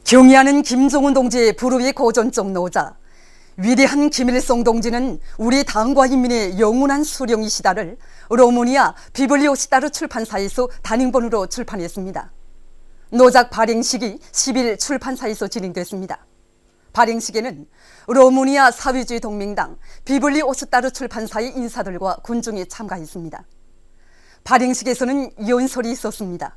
경의하는 김정은 동지의 불후의 고전적 노자, 위대한 김일성 동지는 우리 당과 인민의 영원한 수령이시다를 로마니아 비블리오시다르 출판사에서 단행본으로 출판했습니다. 노작 발행식이 10일 출판사에서 진행됐습니다. 발행식에는 로마니아 사회주의 동맹당 비블리오시다르 출판사의 인사들과 군중이 참가했습니다. 발행식에서는 연설이 있었습니다.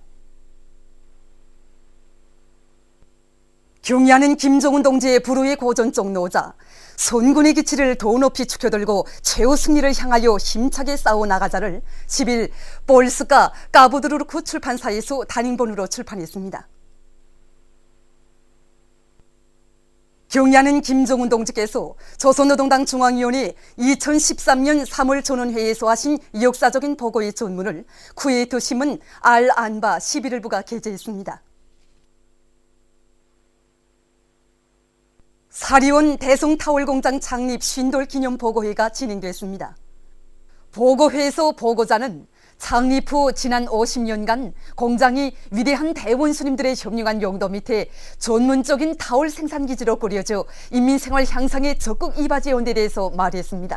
경의하는 김정은 동지의 불후의 고전적 노자, 선군의 기치를 더 높이 축혀들고 최후 승리를 향하여 힘차게 싸워나가자를 10일 볼스카 까부드루크 출판사에서 단행본으로 출판했습니다. 경의하는 김정은 동지께서 조선노동당 중앙위원회 2013년 3월 전원회의에서 하신 역사적인 보고의 전문을 쿠웨이트 신문 알-안바 11일부가 게재했습니다. 사리온 대성타월공장 창립 쉰돌 기념 보고회가 진행됐습니다. 보고회에서 보고자는 창립 후 지난 50년간 공장이 위대한 대원수님들의 협력한 용도 밑에 전문적인 타월 생산기지로 꾸려져 인민생활 향상에 적극 이바지해온 데 대해서 말했습니다.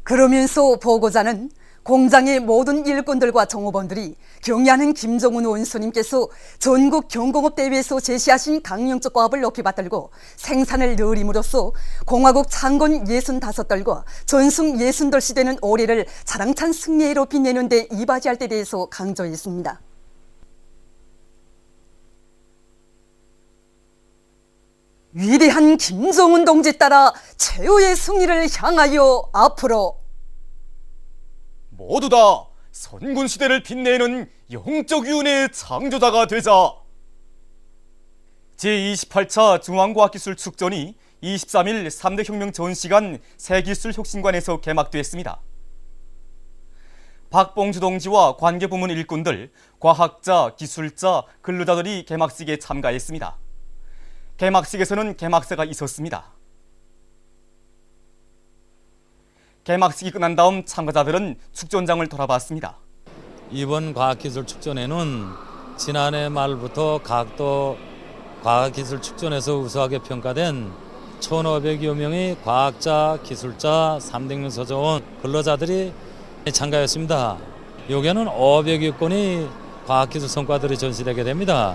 그러면서 보고자는 공장의 모든 일꾼들과 종업원들이 경의하는 김정은 원수님께서 전국 경공업대회에서 제시하신 강령적 과업을 높이 받들고 생산을 늘림으로써 공화국 창건 65돌과 전승 60돌 시대는 올해를 자랑찬 승리로 빛내는 데 이바지할 때 대해서 강조했습니다. 위대한 김정은 동지 따라 최후의 승리를 향하여 앞으로 모두 다 선군시대를 빛내는 영적위원회의 창조자가 되자. 제28차 중앙과학기술축전이 23일 3대 혁명 전시관 새기술혁신관에서 개막됐습니다. 박봉주 동지와 관계부문 일꾼들, 과학자, 기술자, 근로자들이 개막식에 참가했습니다. 개막식에서는 개막사가 있었습니다. 개막식이 끝난 다음 참가자들은 축전장을 돌아봤습니다. 이번 과학기술축전에는 지난해 말부터 각도 과학기술축전에서 우수하게 평가된 1,500여 명의 과학자, 기술자, 300명 서저원, 근로자들이 참가했습니다. 여기에는 500여 건의 과학기술 성과들이 전시되게 됩니다.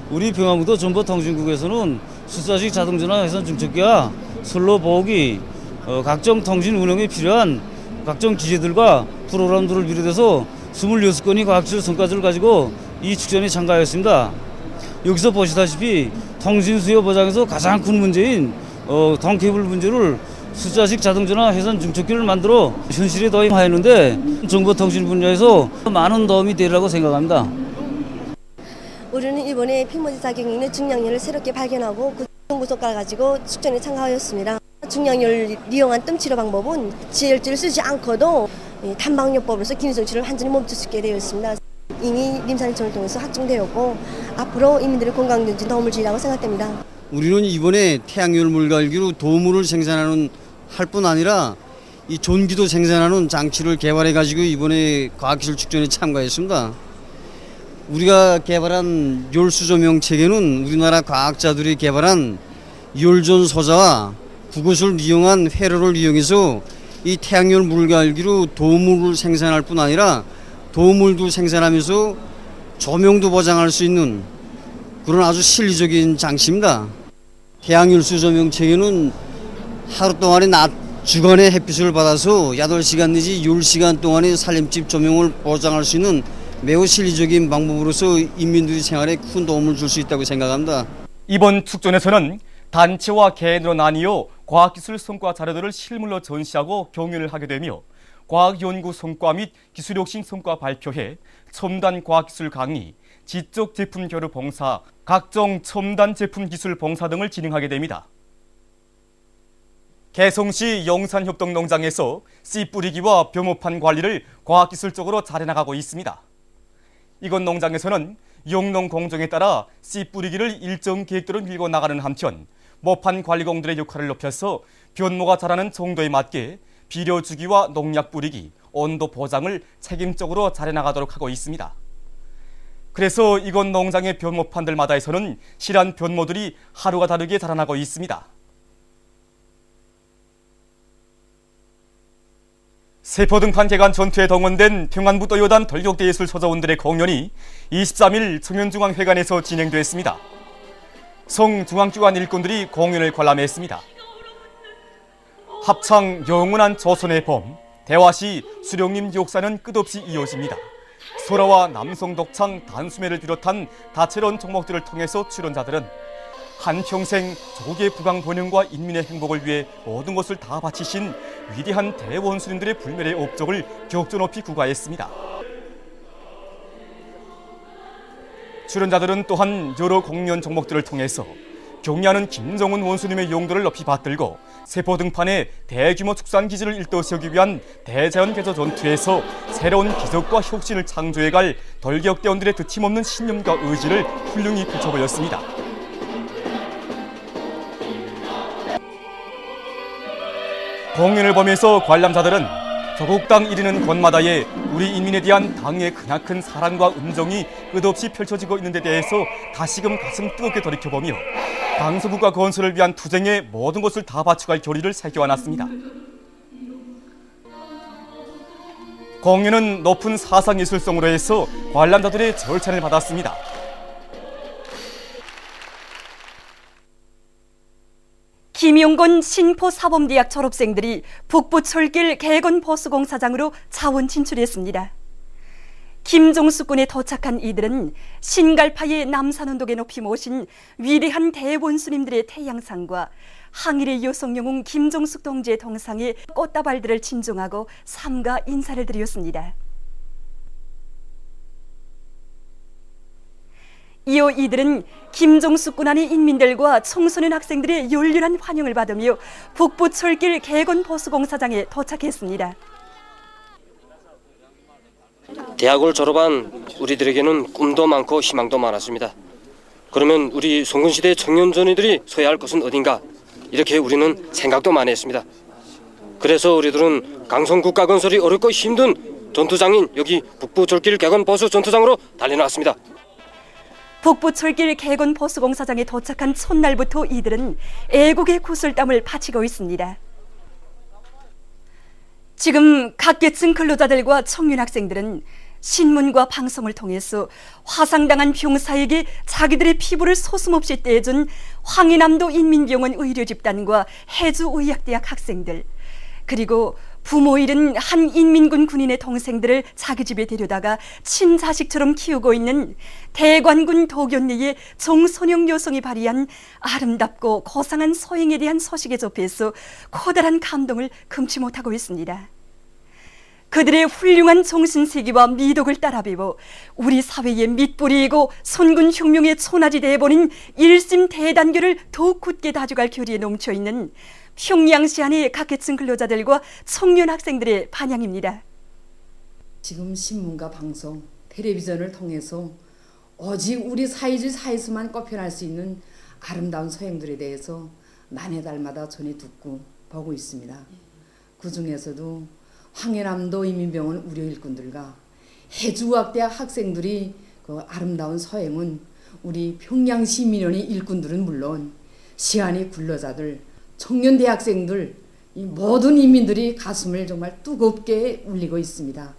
우리 평화무도 정보통신국에서는 수사식 자동전화 회선 중첩기와 선로 보호기, 각종 통신 운영에 필요한 각종 기계들과 프로그램들을 비롯해서 26건의 과학기술 성과들을 가지고 이 축전에 참가하였습니다. 여기서 보시다시피 통신 수요 보장에서 가장 큰 문제인 동케이블 문제를 숫자식 자동전화 회선 중첩기를 만들어 현실에 도입하였는데 정보통신 분야에서 많은 도움이 되리라고 생각합니다. 우리는 이번에 피모지 작용이 있는 중량열을 새롭게 발견하고 그 정보 성과를 가지고 축전에 참가하였습니다. 중량열을 이용한 뜸치료 방법은 지혈제를 쓰지 않고도 단방요법으로서 기능정치를 완전히 멈출 수 있게 되어 있습니다. 이미 림산청을 통해서 확정되었고 앞으로 인민들의 건강증진 도움을 주리라고 생각됩니다. 우리는 이번에 태양열 물갈기로 도물을 생산하는 할 뿐 아니라 이 전기도 생산하는 장치를 개발해 가지고 이번에 과학기술 축전에 참가했습니다. 우리가 개발한 열수조명 체계는 우리나라 과학자들이 개발한 열전 소자와 그것을 이용한 회로를 이용해서 이 태양열 물갈기로 도물을 생산할 뿐 아니라 도물도 생산하면서 조명도 보장할 수 있는 그런 아주 실리적인 장치입니다. 태양열수 조명 체계는 하루 동안에 낮 주간의 햇빛을 받아서 8시간 내지 10시간 동안의 살림집 조명을 보장할 수 있는 매우 실리적인 방법으로서 인민들의 생활에 큰 도움을 줄 수 있다고 생각합니다. 이번 축전에서는 단체와 개인으로 나뉘어 과학기술 성과 자료들을 실물로 전시하고 경연을 하게 되며 과학연구 성과 및 기술혁신 성과 발표회, 첨단 과학기술 강의, 지적 제품 교류 봉사, 각종 첨단 제품 기술 봉사 등을 진행하게 됩니다. 개성시 영산협동농장에서 씨 뿌리기와 벼모판 관리를 과학기술적으로 잘해나가고 있습니다. 이곳 농장에서는 영농 공정에 따라 씨 뿌리기를 일정 계획대로 밀고 나가는 한편 모판 관리공들의 역할을 높여서 변모가 자라는 정도에 맞게 비료 주기와 농약 뿌리기, 온도 보장을 책임적으로 잘해나가도록 하고 있습니다. 그래서 이곳 농장의 변모판들마다에서는 실한 변모들이 하루가 다르게 자라나고 있습니다. 세포등판 개관 전투에 동원된 평안북도요단 돌격대예술소자원들의 공연이 23일 청년중앙회관에서 진행됐습니다. 성중앙기관 일꾼들이 공연을 관람했습니다. 합창 영원한 조선의 봄, 대화시 수령님 역사는 끝없이 이어집니다. 소라와 남성 독창, 단수매를 비롯한 다채로운 종목들을 통해서 출연자들은 한평생 조국의 부강 번영과 인민의 행복을 위해 모든 것을 다 바치신 위대한 대원수님들의 불멸의 업적을 격조 높이 구가했습니다. 출연자들은 또한 여러 공연 종목들을 통해서 경리하는 김정은 원수님의 용도를 높이 받들고 세포 등판의 대규모 축산 기지를 일도 세우기 위한 대자연 개조 전투에서 새로운 기적과 혁신을 창조해갈 돌격대원들의 드침없는 신념과 의지를 훌륭히 붙여보였습니다. 공연을 보면서 관람자들은 조국 땅 이르는 곳마다에 우리 인민에 대한 당의 크나큰 사랑과 음정이 끝없이 펼쳐지고 있는 데 대해서 다시금 가슴 뜨겁게 돌이켜보며 강서국가 건설을 위한 투쟁에 모든 것을 다 바쳐갈 결의를 새겨안았습니다. 공연은 높은 사상예술성으로 해서 관람자들의 절찬을 받았습니다. 김용곤 신포사범대학 졸업생들이 북부철길 개건보수공사장으로 자원 진출했습니다. 김종숙군에 도착한 이들은 신갈파의 남산운동에 높이 모신 위대한 대원수님들의 태양상과 항일의 여성영웅 김종숙 동지의 동상에 꽃다발들을 진중하고 삼가 인사를 드렸습니다. 이어 이들은 김종숙 군안의 인민들과 청소년 학생들의 열렬한 환영을 받으며 북부철길 개건보수공사장에 도착했습니다. 대학을 졸업한 우리들에게는 꿈도 많고 희망도 많았습니다. 그러면 우리 송근시대 청년전이들이 서야 할 곳은 어딘가, 이렇게 우리는 생각도 많이 했습니다. 그래서 우리들은 강성국가건설이 어렵고 힘든 전투장인 여기 북부철길 개건보수 전투장으로 달려나왔습니다. 북부철길 개건보수공사장에 도착한 첫날부터 이들은 애국의 구슬땀을 바치고 있습니다. 지금 각계층 근로자들과 청년 학생들은 신문과 방송을 통해서 화상당한 병사에게 자기들의 피부를 소슴없이 떼준 황해남도 인민병원 의료집단과 해주의학대학 학생들, 그리고 부모 잃은 한 인민군 군인의 동생들을 자기 집에 데려다가 친자식처럼 키우고 있는 대관군 도견리의 정선영 여성이 발휘한 아름답고 고상한 소행에 대한 소식에 접해서 커다란 감동을 금치 못하고 있습니다. 그들의 훌륭한 정신세계와 미덕을 따라 배워 우리 사회의 밑뿌리이고 선군혁명의 초나지대에 보낸 일심 대단결을 더욱 굳게 다져갈 결의에 넘쳐있는 평양시 안의 각계층 근로자들과 청년 학생들의 반향입니다. 지금 신문과 방송, 텔레비전을 통해서 오직 우리 사회에서만 꼽혀날 수 있는 아름다운 소행들에 대해서 난해달마다 전해 듣고 보고 있습니다. 그 중에서도 황해남도 인민병원 의료 일꾼들과 해주의학대학 학생들이 그 아름다운 소행은 우리 평양시민원회 일꾼들은 물론 시안의 근로자들, 청년 대학생들, 이 모든 인민들이 가슴을 정말 뜨겁게 울리고 있습니다.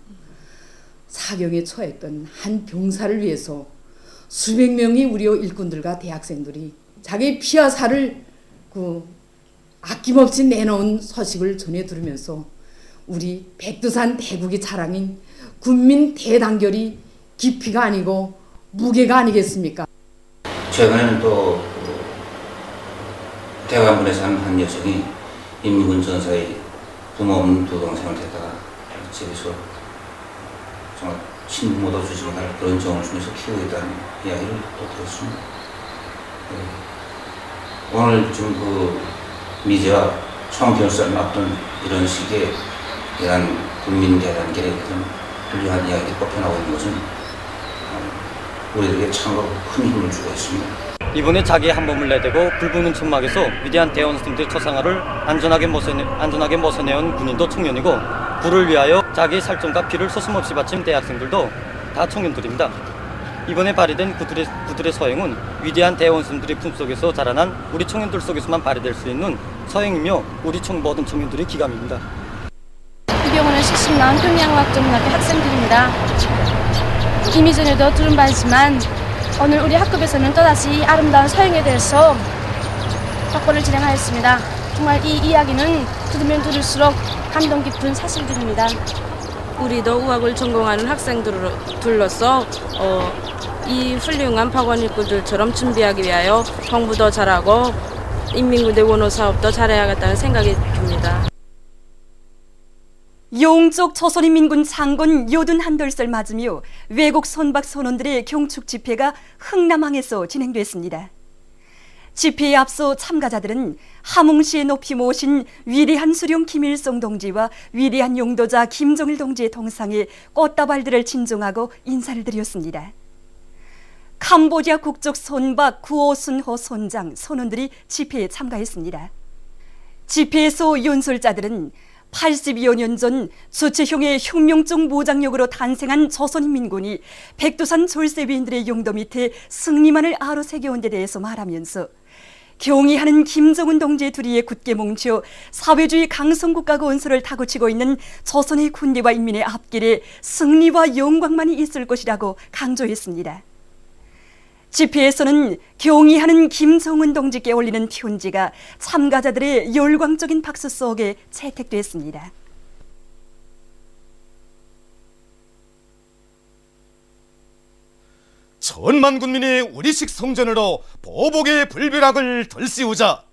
사경에 처했던 한 병사를 위해서 수백 명의 우리 일꾼들과 대학생들이 자기 피와 살을 아낌없이 내놓은 소식을 전해 들으면서 우리 백두산 대국의 자랑인 군민 대단결이 깊이가 아니고 무게가 아니겠습니까? 최근에는 또 대관군에서 한 여성이 인민군 전사의 부모 없는 두 동생을 데다가 집에서 정말 친부모도 주지 못할 그런 정을 주면서 키우고 있다는 이야기를 또 들었습니다. 오늘 지금 그 미제와 총결선을 앞둔 이런 시기에 이러한 국민 대단결에 대한 훌륭한 이야기가 꼽혀나오고 있는 것은 우리들에게 참으로 큰 힘을 주고 있습니다. 이번에 자기의 한 몸을 내대고 불붙는 천막에서 위대한 대원수님들의 초상화를 안전하게 모셔내온 군인도 청년이고, 부를 위하여 자기의 살점과 피를 소슴없이 바친 대학생들도 다 청년들입니다. 이번에 발휘된 그들의 서행은 위대한 대원수들의 품속에서 자라난 우리 청년들 속에서만 발휘될 수 있는 서행이며 우리 모든 청년들의 기감입니다. 이 병원은 70만 평양학전문학교 학생들입니다. 이미 전에도 들은 바 있지만 오늘 우리 학급에서는 또다시 이 아름다운 서행에 대해서 학벌을 진행하였습니다. 정말 이 이야기는 들으면 들을수록 감동 깊은 사실들입니다. 우리도 의학을 전공하는 학생들로서 이 훌륭한 박원 일꾼들처럼 준비하기 위하여 공부도 잘하고 인민군대 원호 사업도 잘해야겠다는 생각이 듭니다. 용쪽 조선인민군 장군 요둔 한돌설 맞으며 외국 선박 선원들의 경축 집회가 흥남항에서 진행됐습니다. 집회에 앞서 참가자들은 함흥시에 높이 모신 위대한 수령 김일성 동지와 위대한 용도자 김정일 동지의 동상에 꽃다발들을 진정하고 인사를 드렸습니다. 캄보디아 국적 선박 구오순호 선장 선원들이 집회에 참가했습니다. 집회에서 연설자들은 82여 년 전 주체형의 혁명적 무장력으로 탄생한 조선인민군이 백두산 졸세위인들의 용도 밑에 승리만을 아로 새겨온 데 대해서 말하면서 경의하는 김정은 동지의 두리에 굳게 뭉쳐 사회주의 강성국가 건설을 타고치고 있는 조선의 군대와 인민의 앞길에 승리와 영광만이 있을 것이라고 강조했습니다. 집회에서는 경의하는 김정은 동지께 올리는 편지가 참가자들의 열광적인 박수 속에 채택됐습니다. 천만 군민이 우리식 성전으로 보복의 불벼락을 들씌우자.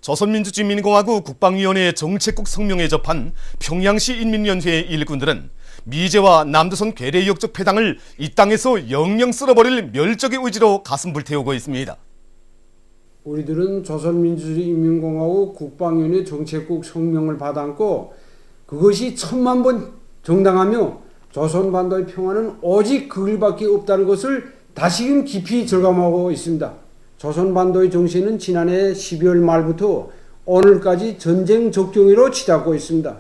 조선민주주의민공화국 국방위원회 정책국 성명에 접한 평양시 인민연회의 일꾼들은 미제와 남조선 괴뢰역적 패당을 이 땅에서 영영 쓸어버릴 멸족의 의지로 가슴 불태우고 있습니다. 우리들은 조선민주주의인민공화국 국방위원회 정책국 성명을 받아안고 그것이 1000만 번 정당하며 조선반도의 평화는 오직 그 길밖에 없다는 것을 다시금 깊이 절감하고 있습니다. 조선반도의 정세는 지난해 12월 말부터 오늘까지 전쟁 적경으로 치닫고 있습니다.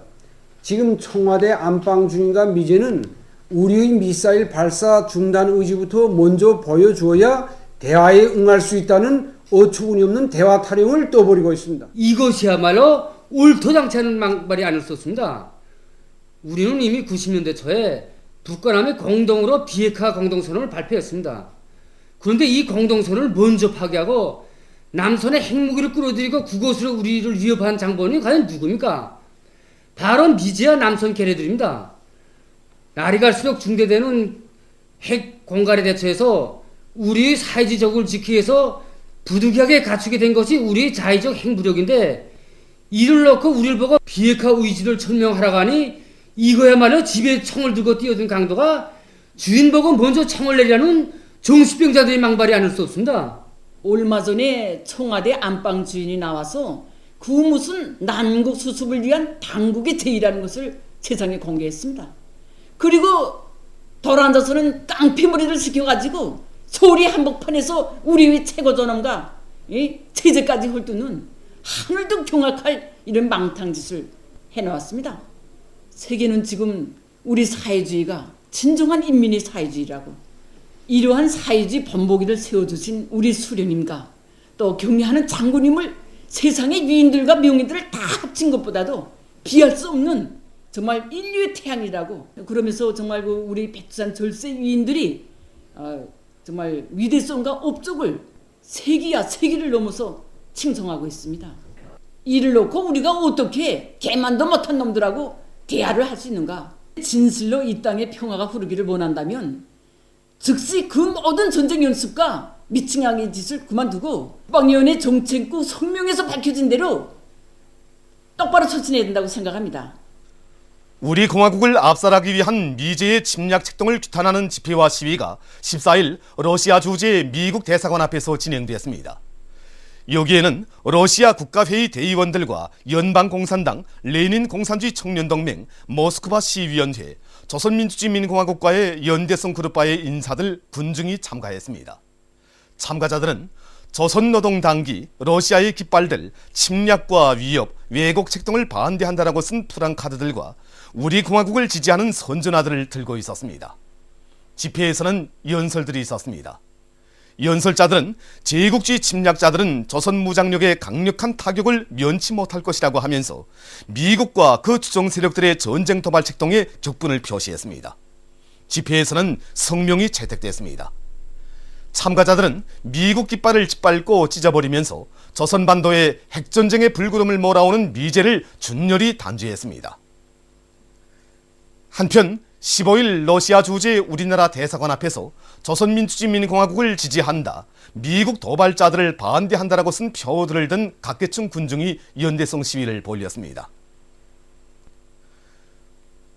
지금 청와대 안방 중인과 미제는 우리의 미사일 발사 중단 의지부터 먼저 보여주어야 대화에 응할 수 있다는 어처구니 없는 대화 타령을 떠버리고 있습니다. 이것이야말로 옳도당치 않은 말이 아닐 수 없습니다. 우리는 이미 90년대 초에 북한함에 공동으로 비핵화 공동선언을 발표했습니다. 그런데 이 공동선언을 먼저 파기하고 남선에 핵무기를 끌어들이고 그곳으로 우리를 위협한 장본이 과연 누굽니까? 바로 미제와 남선 걔네들입니다. 날이 갈수록 중대되는 핵 공갈에 대처해서 우리의 사회주의적을 지키기 위해서 부득이하게 갖추게 된 것이 우리의 자의적 핵무력인데 이를 놓고 우리를 보고 비핵화 의지를 천명하라고 하니 이거야말로 집에 총을 들고 뛰어든 강도가 주인 보고 먼저 총을 내리라는 정신병자들의 망발이 아닐 수 없습니다. 얼마 전에 청와대 안방 주인이 나와서 그 무슨 난국 수습을 위한 당국의 제의라는 것을 세상에 공개했습니다. 그리고 돌아앉아서는 깡패머리를 시켜가지고 소리 한복판에서 우리의 최고 존엄과 체제까지 헐뜯는 하늘도 경악할 이런 망탕짓을 해놓았습니다. 세계는 지금 우리 사회주의가 진정한 인민의 사회주의라고 이러한 사회주의 본보기를 세워주신 우리 수령님과 또 경리하는 장군님을 세상의 위인들과 명인들을 다 합친 것보다도 비할 수 없는 정말 인류의 태양이라고 그러면서 정말 우리 백두산 절세 위인들이 정말 위대성과 업적을 세기를 넘어서 칭송하고 있습니다. 이를 놓고 우리가 어떻게 개만도 못한 놈들하고 대화를 할 수 있는가? 진실로 이 땅에 평화가 흐르기를 원한다면 즉시 그 모든 전쟁 연습과 미칭하게 짓을 그만두고 국방위원회 정책국 성명에서 밝혀진 대로 똑바로 처신해야 된다고 생각합니다. 우리 공화국을 압살하기 위한 미제의 침략 책동을 규탄하는 집회와 시위가 14일 러시아 주재 미국 대사관 앞에서 진행됐습니다. 여기에는 러시아 국가회의 대의원들과 연방공산당, 레닌공산주의 청년동맹, 모스크바 시위원회, 조선민주주의민공화국과의 연대성 그룹과의 인사들 군중이 참가했습니다. 참가자들은 조선노동당기, 러시아의 깃발들, 침략과 위협, 왜곡 책동을 반대한다라고 쓴 프랑카드들과 우리 공화국을 지지하는 선전화들을 들고 있었습니다. 집회에서는 연설들이 있었습니다. 연설자들은 제국주의 침략자들은 조선 무장력의 강력한 타격을 면치 못할 것이라고 하면서 미국과 그 추종 세력들의 전쟁 도발 책동에 격분을 표시했습니다. 집회에서는 성명이 채택됐습니다. 참가자들은 미국 깃발을 짓밟고 찢어버리면서 조선반도에 핵전쟁의 불구름을 몰아오는 미제를 준열히 단죄했습니다. 한편 15일 러시아 주재 우리나라 대사관 앞에서 조선민주주의민공화국을 지지한다, 미국 도발자들을 반대한다라고 쓴 표어들을 든 각계층 군중이 연대성 시위를 벌였습니다.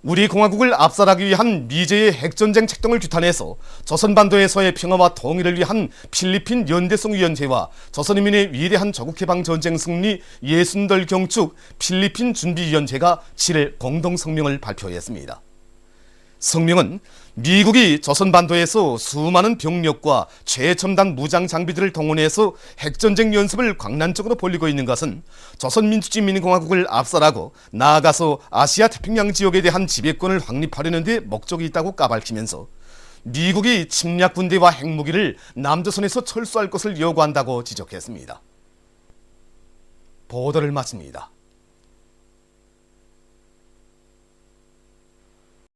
우리 공화국을 압살하기 위한 미제의 핵전쟁 책동을 규탄해서 조선반도에서의 평화와 통일을 위한 필리핀 연대성위원회와 조선인민의 위대한 조국해방전쟁 승리 예순들 경축 필리핀 준비위원회가 7일 공동성명을 발표했습니다. 성명은 미국이 조선반도에서 수많은 병력과 최첨단 무장 장비들을 동원해서 핵전쟁 연습을 광란적으로 벌이고 있는 것은 조선민주주의민공화국을 압살하고 나아가서 아시아 태평양 지역에 대한 지배권을 확립하려는 데 목적이 있다고 까발키면서 미국이 침략 군대와 핵무기를 남조선에서 철수할 것을 요구한다고 지적했습니다. 보도를 마칩니다.